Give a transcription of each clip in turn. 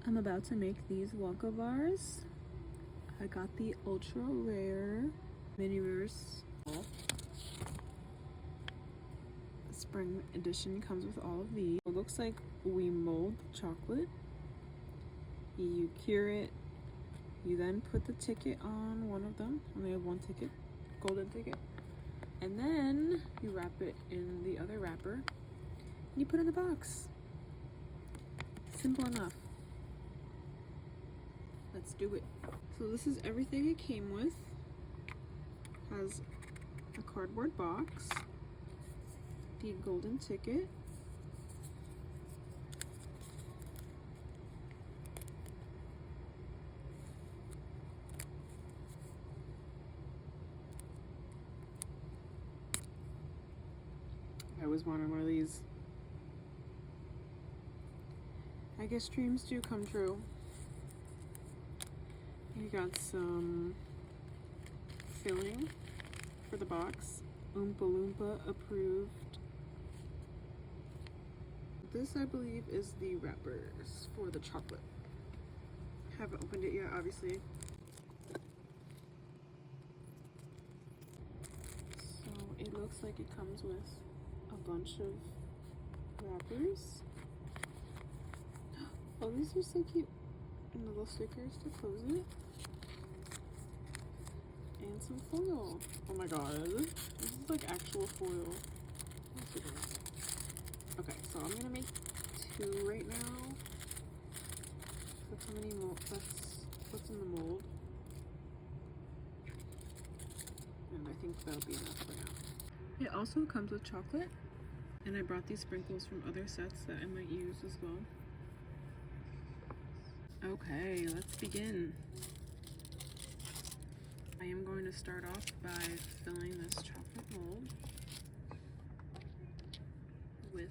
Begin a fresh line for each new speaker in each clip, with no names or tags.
I'm about to make these wonka bars. I got the ultra rare miniverse. The spring edition comes with all of these. It looks like we mold the chocolate. You cure it. You then put the ticket on one of them. Only have one ticket, golden ticket. And then you wrap it in the other wrapper and you put it in the box. Simple enough. Let's do it. So this is everything it came with. Has a cardboard box, the golden ticket, I always wanted one of these. I guess dreams do come true. You got some filling for the box. Oompa Loompa approved. This, I believe, is the wrappers for the chocolate. Haven't opened it yet, obviously. So it looks like it comes with a bunch of wrappers. Oh, these are so cute. And little stickers to close it. And some foil. Oh my god. This is like actual foil. Okay, so I'm gonna make 2 right now. That's how many mold, that's what's in the mold. And I think that'll be enough for now. It also comes with chocolate. And I brought these sprinkles from other sets that I might use as well. Okay, let's begin. I am going to start off by filling this chocolate mold with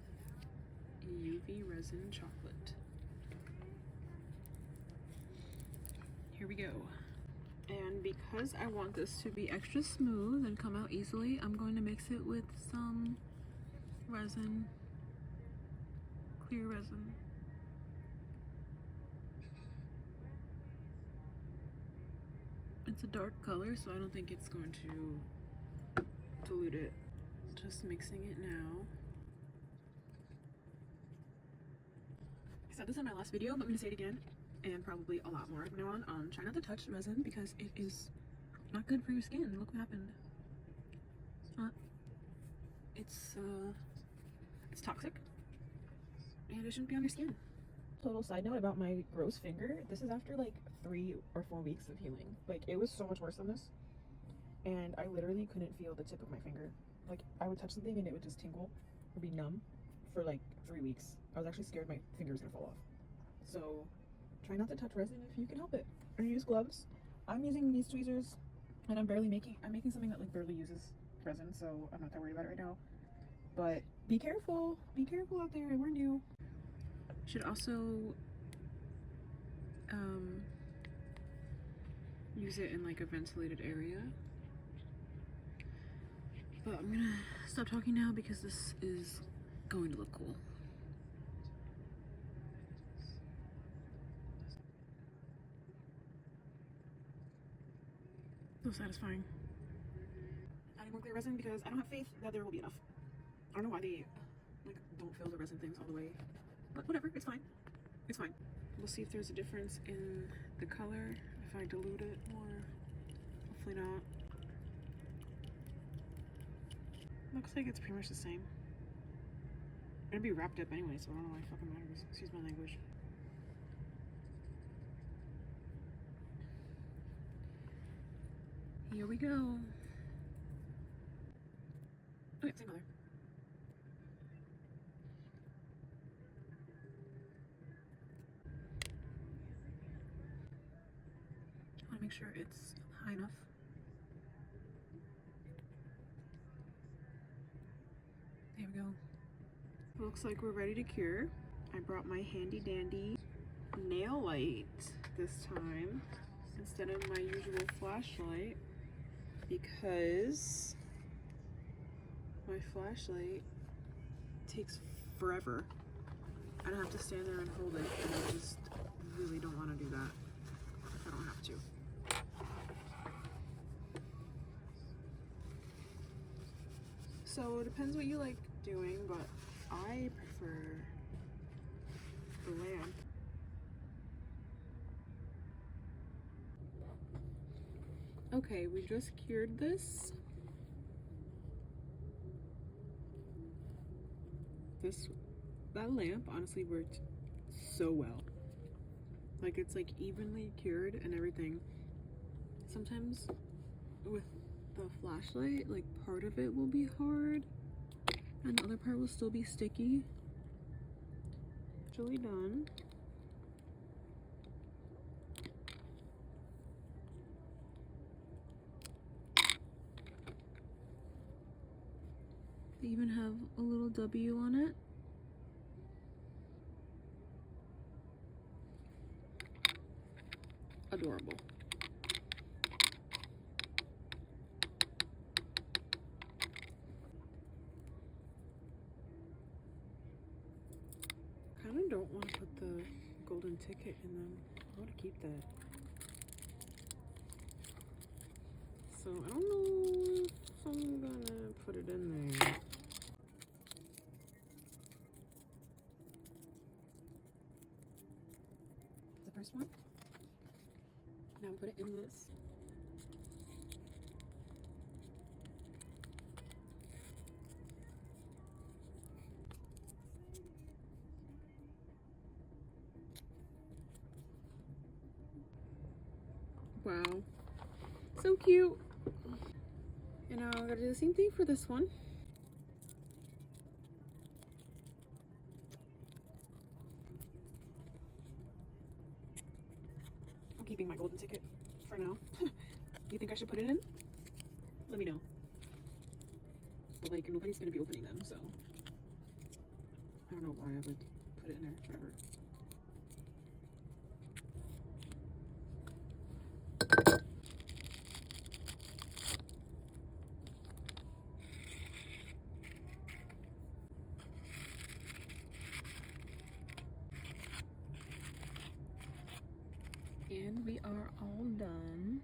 UV resin chocolate. Here we go. And because I want this to be extra smooth and come out easily, I'm going to mix it with some resin, clear resin. It's a dark color, so I don't think it's going to dilute it. Just mixing it now. I said this in my last video, but I'm going to say it again, and probably a lot more from now on. Try not to touch resin because it is not good for your skin. Look what happened. It's not. It's toxic, and it shouldn't be on your skin. Total side note about my gross finger. This is after like 3 or 4 weeks of healing. Like, it was so much worse than this. And I literally couldn't feel the tip of my finger. Like, I would touch something and it would just tingle or be numb for like 3 weeks. I was actually scared my finger was gonna fall off. So try not to touch resin if you can help it. Or use gloves. I'm using these tweezers and I'm making something that like barely uses resin, so I'm not that worried about it right now. But be careful out there, I warned you. Should also use it in like a ventilated area. But I'm gonna stop talking now because this is going to look cool. So satisfying. Adding more clear resin because I don't have faith that there will be enough. I don't know why they like don't fill the resin things all the way. But whatever, it's fine. It's fine. We'll see if there's a difference in the color if I dilute it more. Hopefully not. Looks like it's pretty much the same. I'm gonna be wrapped up anyway, so I don't know why it fucking matters. Excuse my language. Here we go. Okay, same color. I want to make sure it's high enough. There we go. Looks like we're ready to cure. I brought my handy dandy nail light this time instead of my usual flashlight because my flashlight takes forever. I don't have to stand there and hold it, and I just really So it depends what you like doing, but I prefer the lamp. Okay, we just cured this. That lamp honestly worked so well. Like, it's like evenly cured and everything. Sometimes with the flashlight, like part of it will be hard and the other part will still be sticky. Actually done. They even have a little W on it. Adorable. Kind of don't want to put the golden ticket in them. I want to keep that. So I don't know if I'm gonna put it in there. The first one. Now put it in this. Wow. So cute. And now I gotta do the same thing for this one. I'm keeping my golden ticket for now. You think I should put it in? Let me know. But like, nobody's gonna be opening them, so I don't know why I would put it in there forever. And we are all done.